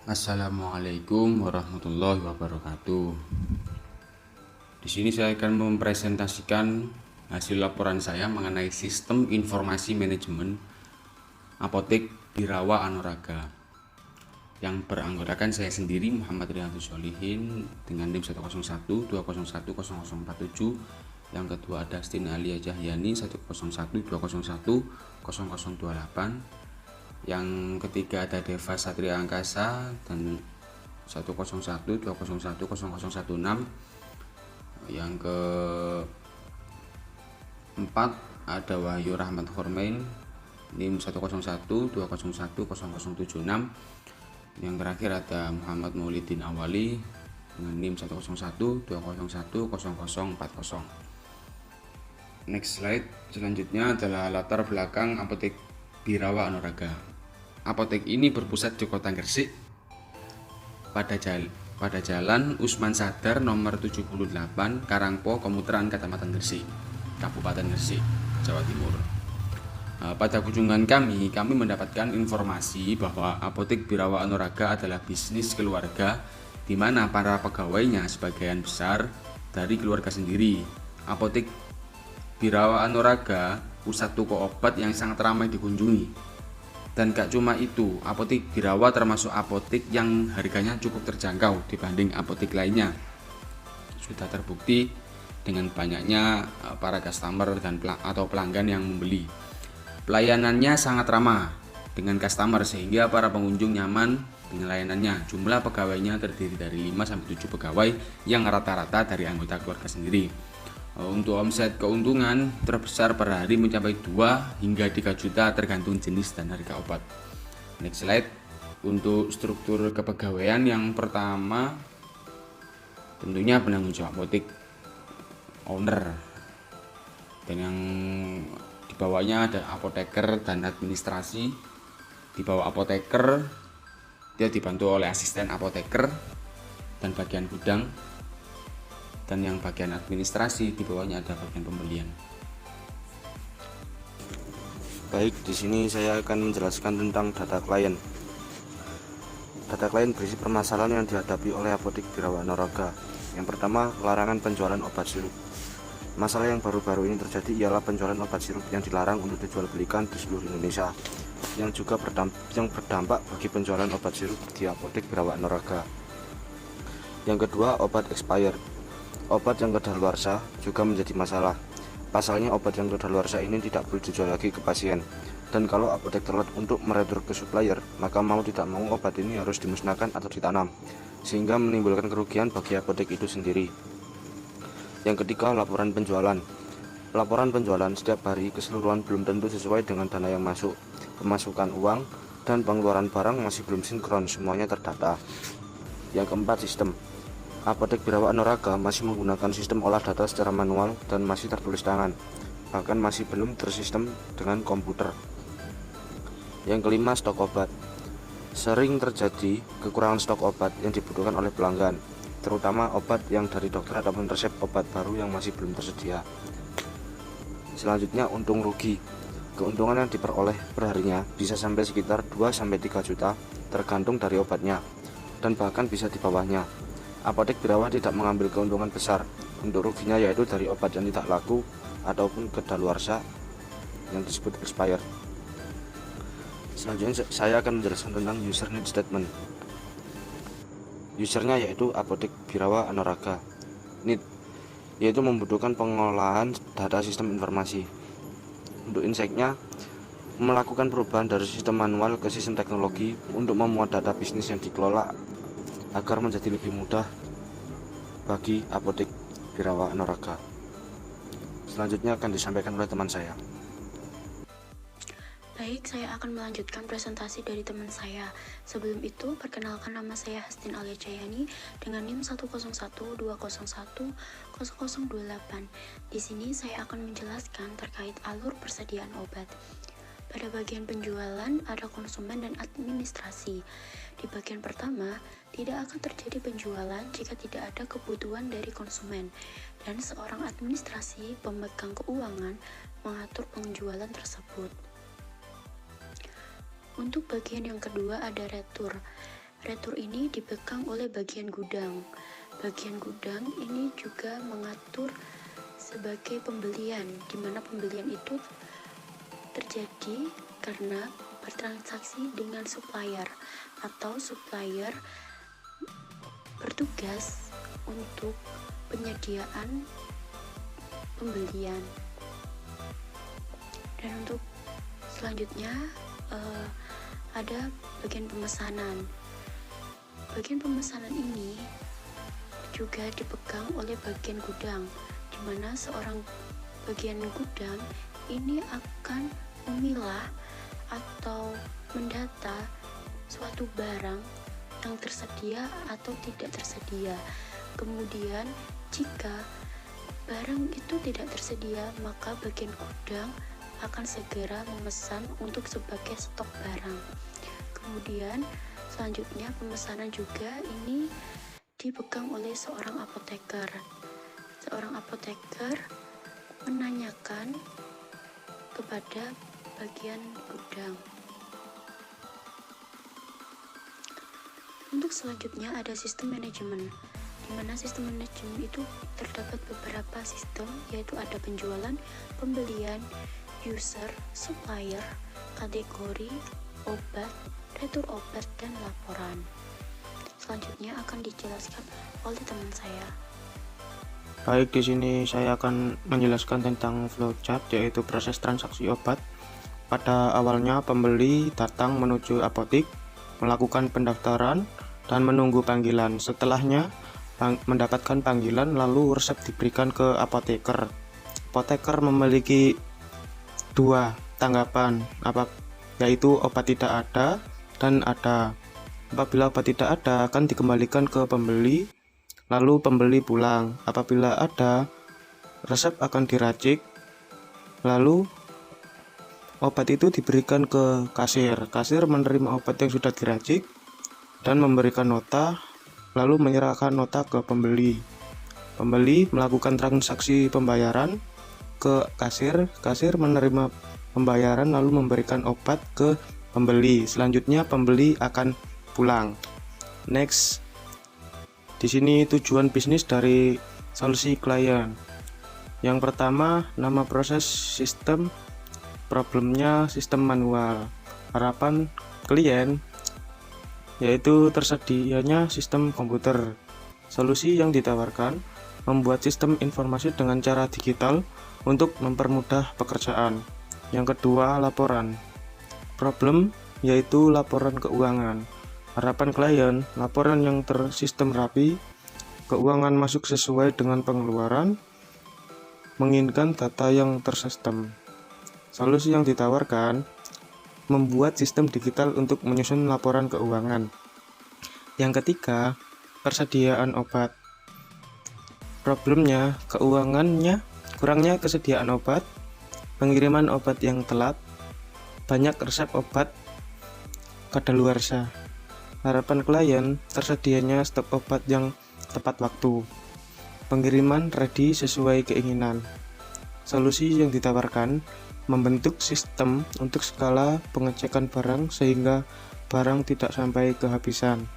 Assalamualaikum warahmatullahi wabarakatuh. Di sini saya akan mempresentasikan hasil laporan saya mengenai sistem informasi manajemen apotek Birawa Anuraga yang beranggotakan saya sendiri Muhammad Riyadus Sholihin dengan NIM 10120101047. Yang kedua ada Astin Alia Jahyani 10120101028. Yang ketiga ada Deva Satria Angkasa dan 10120101016. Yang keempat ada Wahyu Rahmat Hormain NIM 10120101076. Yang terakhir ada Muhammad Maulidin Awali dengan NIM 10120101040. Next slide. Selanjutnya adalah latar belakang apotek Birawa Anuraga. Apotek ini berpusat di Kota Gresik pada Jalan Usman Sadar nomor 78 Karangpo, Komuteran, Kecamatan Gresik, Kabupaten Gresik, Jawa Timur. Pada kunjungan kami mendapatkan informasi bahwa apotek Birawa Anuraga adalah bisnis keluarga di mana para pegawainya sebagian besar dari keluarga sendiri. Apotek Birawa Anuraga pusat toko obat yang sangat ramai dikunjungi. Dan gak cuma itu, apotek Birawa termasuk apotek yang harganya cukup terjangkau dibanding apotek lainnya. Sudah terbukti dengan banyaknya para customer dan atau pelanggan yang membeli. Pelayanannya sangat ramah dengan customer sehingga para pengunjung nyaman dengan layanannya. Jumlah pegawainya terdiri dari 5-7 pegawai yang rata-rata dari anggota keluarga sendiri. Untuk omset keuntungan terbesar per hari mencapai 2 hingga 3 juta tergantung jenis dan harga obat. Next slide. Untuk struktur kepegawaian yang pertama tentunya penanggung jawab apotek, owner, dan yang di bawahnya ada apoteker dan administrasi. Di bawah apoteker dia dibantu oleh asisten apoteker dan bagian gudang. Dan yang bagian administrasi di bawahnya ada bagian pembelian. Baik, di sini saya akan menjelaskan tentang data klien. Data klien berisi permasalahan yang dihadapi oleh apotek Birawa Anuraga. Yang pertama, larangan penjualan obat sirup. Masalah yang baru-baru ini terjadi ialah penjualan obat sirup yang dilarang untuk dijual belikan di seluruh Indonesia, yang juga berdampak bagi penjualan obat sirup di apotek Birawa Anuraga. Yang kedua, obat expired. Obat yang kedaluarsa juga menjadi masalah. Pasalnya obat yang kedaluarsa ini tidak boleh dijual lagi ke pasien. Dan kalau apotek telat untuk meretur ke supplier, maka mau tidak mau obat ini harus dimusnahkan atau ditanam, sehingga menimbulkan kerugian bagi apotek itu sendiri. Yang ketiga, laporan penjualan. Laporan penjualan setiap hari keseluruhan belum tentu sesuai dengan dana yang masuk, pemasukan uang, dan pengeluaran barang masih belum sinkron, semuanya terdata. Yang keempat, sistem. Apotek Birawa Anuraga masih menggunakan sistem olah data secara manual dan masih tertulis tangan, bahkan masih belum tersistem dengan komputer. Yang kelima, stok obat. Sering terjadi kekurangan stok obat yang dibutuhkan oleh pelanggan, terutama obat yang dari dokter ataupun resep obat baru yang masih belum tersedia. Selanjutnya, untung rugi. Keuntungan yang diperoleh perharinya bisa sampai sekitar 2-3 juta tergantung dari obatnya, dan bahkan bisa di bawahnya. Apotek Birawa tidak mengambil keuntungan besar. Untuk ruginya yaitu dari obat yang tidak laku ataupun kedaluarsa yang disebut expired. Selanjutnya saya akan menjelaskan tentang user need statement. Usernya yaitu apotek Birawa Anuraga. Need yaitu membutuhkan pengolahan data sistem informasi. Untuk insight-nya, melakukan perubahan dari sistem manual ke sistem teknologi untuk memuat data bisnis yang dikelola agar menjadi lebih mudah bagi apotek Birawa Anuraga. Selanjutnya akan disampaikan oleh teman saya. Baik, saya akan melanjutkan presentasi dari teman saya. Sebelum itu, perkenalkan nama saya Astin Alia Jahyani dengan NIM 10120101028. Di sini saya akan menjelaskan terkait alur persediaan obat. Pada bagian penjualan ada konsumen dan administrasi. Di bagian pertama, tidak akan terjadi penjualan jika tidak ada kebutuhan dari konsumen, dan seorang administrasi pemegang keuangan mengatur penjualan tersebut. Untuk bagian yang kedua ada retur. Retur ini dipegang oleh bagian gudang. Bagian gudang ini juga mengatur sebagai pembelian, di mana pembelian itu terjadi karena bertransaksi dengan supplier, atau supplier bertugas untuk penyediaan pembelian. Dan untuk selanjutnya ada bagian pemesanan. Bagian pemesanan ini juga dipegang oleh bagian gudang, di mana seorang bagian gudang ini akan memilah atau mendata suatu barang yang tersedia atau tidak tersedia. Kemudian jika barang itu tidak tersedia, maka bagian gudang akan segera memesan untuk sebagai stok barang. Kemudian selanjutnya pemesanan juga ini dipegang oleh seorang apoteker. Seorang apoteker menanyakan kepada bagian gudang. Untuk selanjutnya ada sistem manajemen, di mana sistem manajemen itu terdapat beberapa sistem, yaitu ada penjualan, pembelian, user, supplier, kategori, obat, retur obat, dan laporan. Selanjutnya akan dijelaskan oleh teman saya. Baik, di sini saya akan menjelaskan tentang flowchart, yaitu proses transaksi obat. Pada awalnya pembeli datang menuju apotik, melakukan pendaftaran, dan menunggu panggilan. Setelahnya mendapatkan panggilan, lalu resep diberikan ke apoteker. Apoteker memiliki dua tanggapan, yaitu obat tidak ada dan ada. Apabila obat tidak ada, akan dikembalikan ke pembeli, lalu pembeli pulang. Apabila ada, resep akan diracik, lalu obat itu diberikan ke kasir. Kasir menerima obat yang sudah diracik dan memberikan nota, lalu menyerahkan nota ke pembeli. Pembeli melakukan transaksi pembayaran ke kasir. Kasir menerima pembayaran lalu memberikan obat ke pembeli. Selanjutnya pembeli akan pulang. Next, di sini tujuan bisnis dari solusi klien. Yang pertama, nama proses sistem, problemnya sistem manual. Harapan klien yaitu tersedianya sistem komputer. Solusi yang ditawarkan membuat sistem informasi dengan cara digital untuk mempermudah pekerjaan. Yang kedua, laporan. Problem yaitu laporan keuangan. Harapan klien, laporan yang tersistem rapi, keuangan masuk sesuai dengan pengeluaran, menginginkan data yang tersistem. Solusi yang ditawarkan membuat sistem digital untuk menyusun laporan keuangan. Yang ketiga, persediaan obat. Problemnya, keuangannya, kurangnya kesediaan obat, pengiriman obat yang telat, banyak resep obat kadaluarsa. Harapan klien, tersedianya stok obat yang tepat waktu, pengiriman ready sesuai keinginan. Solusi yang ditawarkan membentuk sistem untuk skala pengecekan barang sehingga barang tidak sampai kehabisan.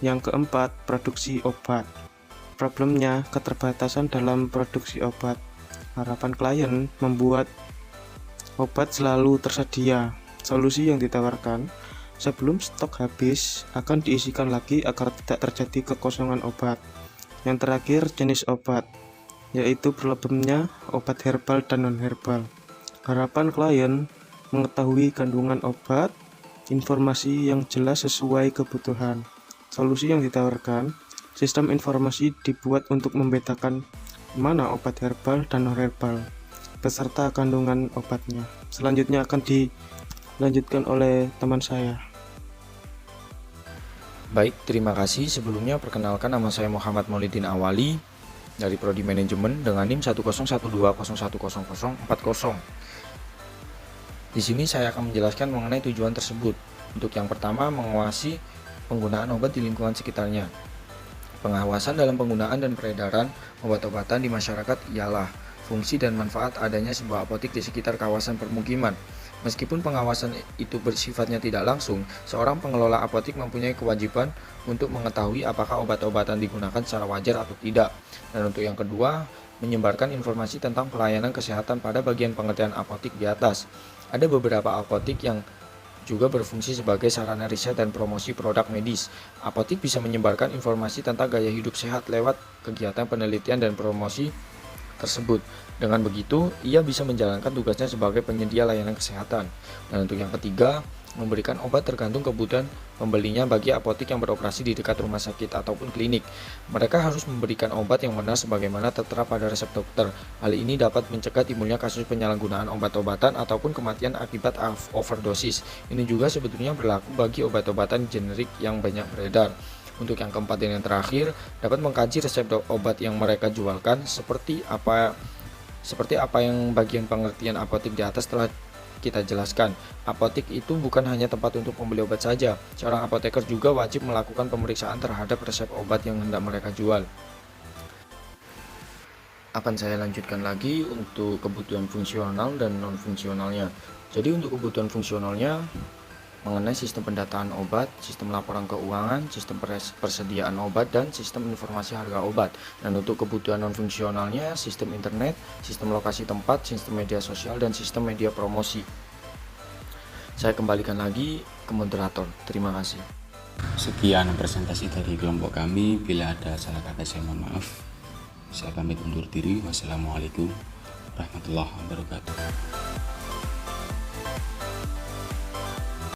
Yang keempat, produksi obat. Problemnya, keterbatasan dalam produksi obat. Harapan klien membuat obat selalu tersedia. Solusi yang ditawarkan, sebelum stok habis akan diisikan lagi agar tidak terjadi kekosongan obat. Yang terakhir, jenis obat, yaitu problemnya obat herbal dan non-herbal. Harapan klien mengetahui kandungan obat, informasi yang jelas sesuai kebutuhan. Solusi yang ditawarkan, sistem informasi dibuat untuk membedakan mana obat herbal dan non-herbal, beserta kandungan obatnya. Selanjutnya akan dilanjutkan oleh teman saya. Baik, terima kasih. Sebelumnya perkenalkan, nama saya Muhammad Maulidin Awali dari Prodi Manajemen dengan NIM 101201040. Di sini saya akan menjelaskan mengenai tujuan tersebut. Untuk yang pertama, menguasai penggunaan obat di lingkungan sekitarnya. Pengawasan dalam penggunaan dan peredaran obat-obatan di masyarakat ialah fungsi dan manfaat adanya sebuah apotik di sekitar kawasan permukiman. Meskipun pengawasan itu bersifatnya tidak langsung, seorang pengelola apotik mempunyai kewajiban untuk mengetahui apakah obat-obatan digunakan secara wajar atau tidak. Dan untuk yang kedua, menyebarkan informasi tentang pelayanan kesehatan pada bagian pengertian apotik di atas. Ada beberapa apotik yang juga berfungsi sebagai sarana riset dan promosi produk medis. Apotik bisa menyebarkan informasi tentang gaya hidup sehat lewat kegiatan penelitian dan promosi tersebut. Dengan begitu, ia bisa menjalankan tugasnya sebagai penyedia layanan kesehatan. Dan untuk yang ketiga, memberikan obat tergantung kebutuhan pembelinya bagi apotik yang beroperasi di dekat rumah sakit ataupun klinik. Mereka harus memberikan obat yang benar sebagaimana tertera pada resep dokter. Hal ini dapat mencegah timbulnya kasus penyalahgunaan obat-obatan ataupun kematian akibat overdosis. Ini juga sebetulnya berlaku bagi obat-obatan generik yang banyak beredar. Untuk yang keempat dan yang terakhir, dapat mengkaji resep obat yang mereka jualkan seperti apa yang bagian pengertian apotik di atas telah kita jelaskan. Apotik itu bukan hanya tempat untuk membeli obat saja. Seorang apoteker juga wajib melakukan pemeriksaan terhadap resep obat yang hendak mereka jual. Akan saya lanjutkan lagi untuk kebutuhan fungsional dan non-fungsionalnya. Jadi untuk kebutuhan fungsionalnya mengenai sistem pendataan obat, sistem laporan keuangan, sistem persediaan obat, dan sistem informasi harga obat. Dan untuk kebutuhan non-fungsionalnya, sistem internet, sistem lokasi tempat, sistem media sosial, dan sistem media promosi. Saya kembalikan lagi ke moderator. Terima kasih. Sekian presentasi dari kelompok kami. Bila ada salah kata saya mohon maaf. Saya pamit undur diri. Wassalamualaikum warahmatullahi wabarakatuh.